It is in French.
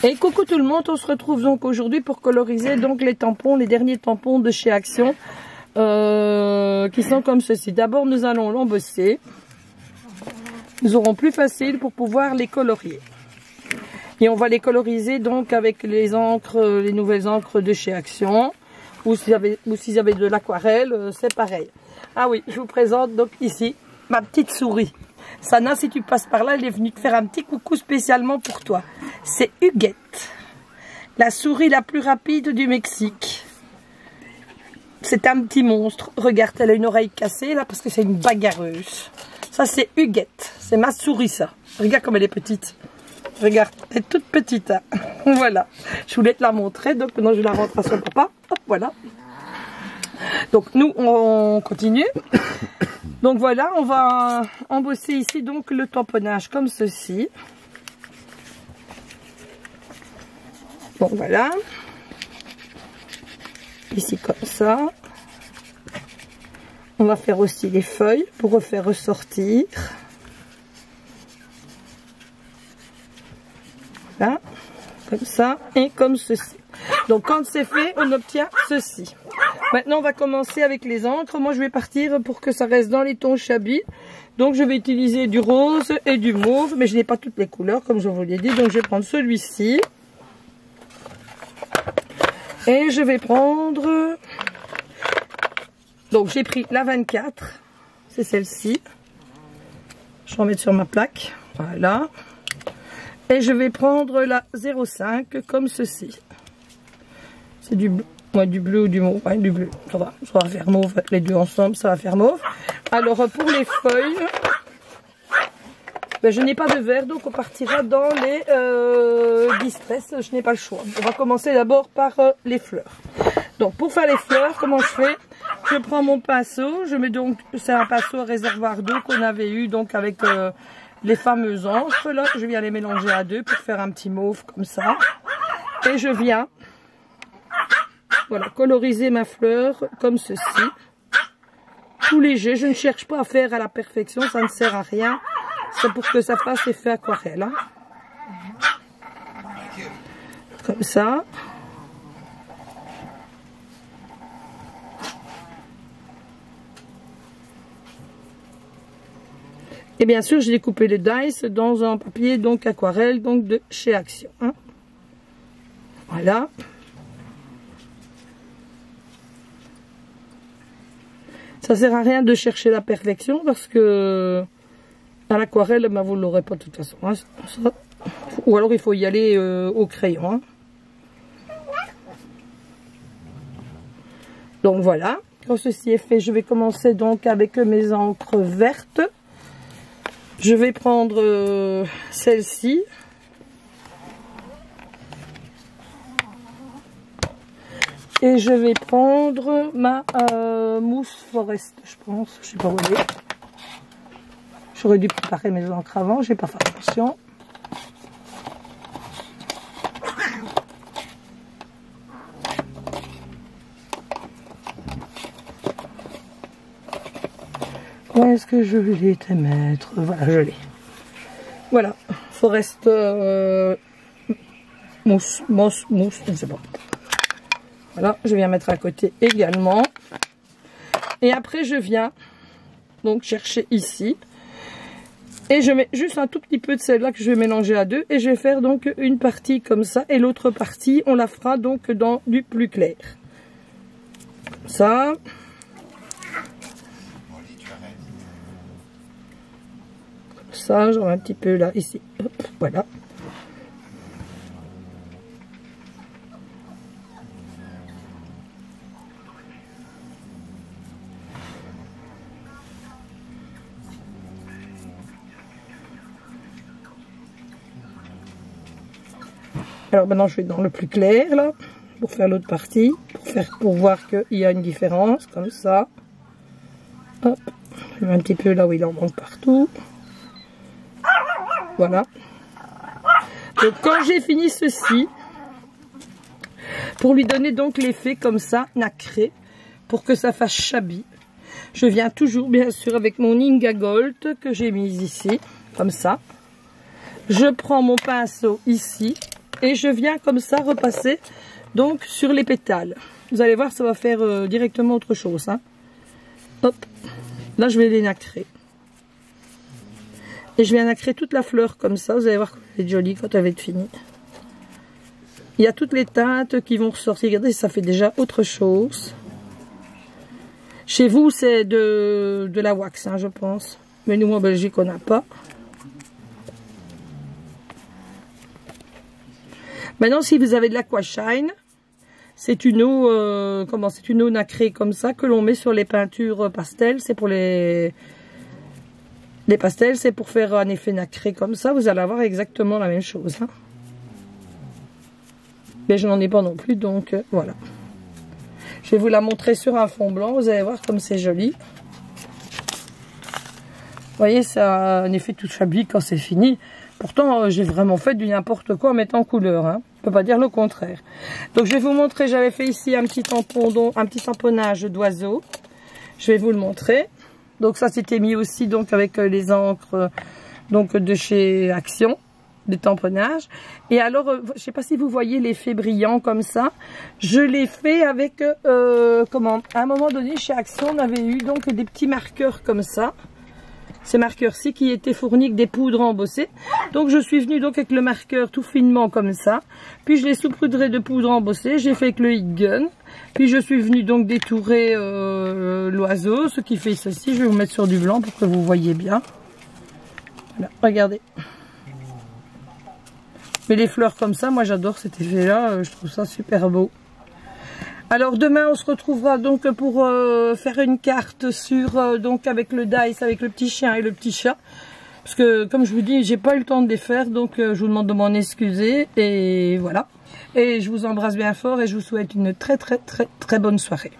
Et coucou tout le monde, on se retrouve donc aujourd'hui pour coloriser donc les tampons, les derniers tampons de chez Action qui sont comme ceci. D'abord nous allons l'embosser, nous aurons plus facile pour pouvoir les colorier. Et on va les coloriser donc avec les encres, les nouvelles encres de chez Action, ou s'il y avait de l'aquarelle, c'est pareil. Ah oui, je vous présente donc ici ma petite souris. Sana, si tu passes par là, elle est venue te faire un petit coucou spécialement pour toi. C'est Huguette, la souris la plus rapide du Mexique. C'est un petit monstre. Regarde, elle a une oreille cassée là parce que c'est une bagarreuse. Ça c'est Huguette, c'est ma souris ça. Regarde comme elle est petite. Regarde, elle est toute petite. Hein. Voilà, je voulais te la montrer, donc maintenant je la rentre à son papa. Hop, voilà. Donc nous on continue. Donc voilà, on va embosser ici donc le tamponnage comme ceci. Bon voilà. Ici comme ça. On va faire aussi les feuilles pour refaire ressortir. Voilà, comme ça et comme ceci. Donc quand c'est fait, on obtient ceci. Maintenant, on va commencer avec les encres. Moi, je vais partir pour que ça reste dans les tons chablis. Donc, je vais utiliser du rose et du mauve. Mais je n'ai pas toutes les couleurs, comme je vous l'ai dit. Donc, je vais prendre celui-ci. Et je vais prendre... Donc, j'ai pris la 24. C'est celle-ci. Je vais en mettre sur ma plaque. Voilà. Et je vais prendre la 05 comme ceci. C'est du bleu. Ouais, du bleu ou du mauve, ouais, du bleu, ça va faire mauve, les deux ensemble, ça va faire mauve. Alors pour les feuilles, ben, je n'ai pas de vert, donc on partira dans les distress, je n'ai pas le choix. On va commencer d'abord par les fleurs. Donc pour faire les fleurs, comment je fais? Je prends mon pinceau, je mets donc, c'est un pinceau à réservoir d'eau qu'on avait eu donc avec les fameuses encres, là, je viens les mélanger à deux pour faire un petit mauve comme ça. Et je viens... Voilà, coloriser ma fleur comme ceci. Tout léger, je ne cherche pas à faire à la perfection, ça ne sert à rien. C'est pour que ça fasse effet aquarelle. Hein. Comme ça. Et bien sûr, j'ai découpé le dice dans un papier donc aquarelle donc de chez Action. Hein. Voilà. Ça sert à rien de chercher la perfection parce que à l'aquarelle, ben, vous ne l'aurez pas de toute façon. Hein, ça. Ou alors il faut y aller au crayon. Hein. Donc voilà, quand ceci est fait, je vais commencer donc avec mes encres vertes. Je vais prendre celle-ci. Et je vais prendre ma mousse Forest, je pense. Je sais pas où elle est. J'aurais dû préparer mes encres avant, j'ai pas fait attention. Où est-ce que je vais te mettre? Voilà, je l'ai. Voilà, Forest mousse, je ne sais pas. Voilà, je viens mettre à côté également. Et après, je viens donc chercher ici. Et je mets juste un tout petit peu de celle-là que je vais mélanger à deux. Et je vais faire donc une partie comme ça. Et l'autre partie, on la fera donc dans du plus clair. Comme ça. Comme ça, j'en mets un petit peu là, ici. Hop, voilà. Alors maintenant je vais dans le plus clair là, pour faire l'autre partie, pour voir qu'il y a une différence, comme ça. Hop, je mets un petit peu là où il en manque partout. Voilà. Donc quand j'ai fini ceci, pour lui donner donc l'effet comme ça, nacré, pour que ça fasse shabby, je viens toujours bien sûr avec mon Inga Gold que j'ai mis ici, comme ça. Je prends mon pinceau ici et je viens comme ça repasser donc sur les pétales. Vous allez voir, ça va faire directement autre chose. Hein. Hop, là je vais les nacrer. Et je viens nacrer toute la fleur comme ça. Vous allez voir qu'elle va être jolie quand elle va être finie. Il y a toutes les teintes qui vont ressortir. Regardez, ça fait déjà autre chose. Chez vous, c'est de la wax, hein, je pense. Mais nous, en Belgique, on n'a pas. Maintenant, si vous avez de l'Aquashine, c'est une eau, c'est une eau nacrée comme ça que l'on met sur les peintures pastel. C'est pour les pastels, c'est pour faire un effet nacré comme ça. Vous allez avoir exactement la même chose. Hein. Mais je n'en ai pas non plus, donc voilà. Je vais vous la montrer sur un fond blanc. Vous allez voir comme c'est joli. Vous voyez, ça a un effet tout chablis quand c'est fini. Pourtant, j'ai vraiment fait du n'importe quoi en mettant en couleur. Hein. On ne peut pas dire le contraire. Donc, je vais vous montrer. J'avais fait ici un petit tampon, un petit tamponnage d'oiseau. Je vais vous le montrer. Donc, ça c'était mis aussi donc avec les encres donc de chez Action. De tamponnage. Et alors, je sais pas si vous voyez l'effet brillant comme ça. Je l'ai fait avec, à un moment donné, chez Action, on avait eu donc des petits marqueurs comme ça. Ces marqueurs-ci qui étaient fournis avec des poudres embossées. Donc, je suis venue donc avec le marqueur tout finement comme ça. Puis, je l'ai saupoudré de poudre embossée. J'ai fait avec le heat gun. Puis, je suis venue donc détourer l'oiseau. Ce qui fait ceci. Je vais vous mettre sur du blanc pour que vous voyez bien. Voilà, regardez. Mais les fleurs comme ça, moi j'adore cet effet-là, je trouve ça super beau. Alors demain on se retrouvera donc pour faire une carte sur donc avec le dice, avec le petit chien et le petit chat. Parce que comme je vous dis, j'ai pas eu le temps de les faire, donc je vous demande de m'en excuser. Et voilà. Et je vous embrasse bien fort et je vous souhaite une très bonne soirée.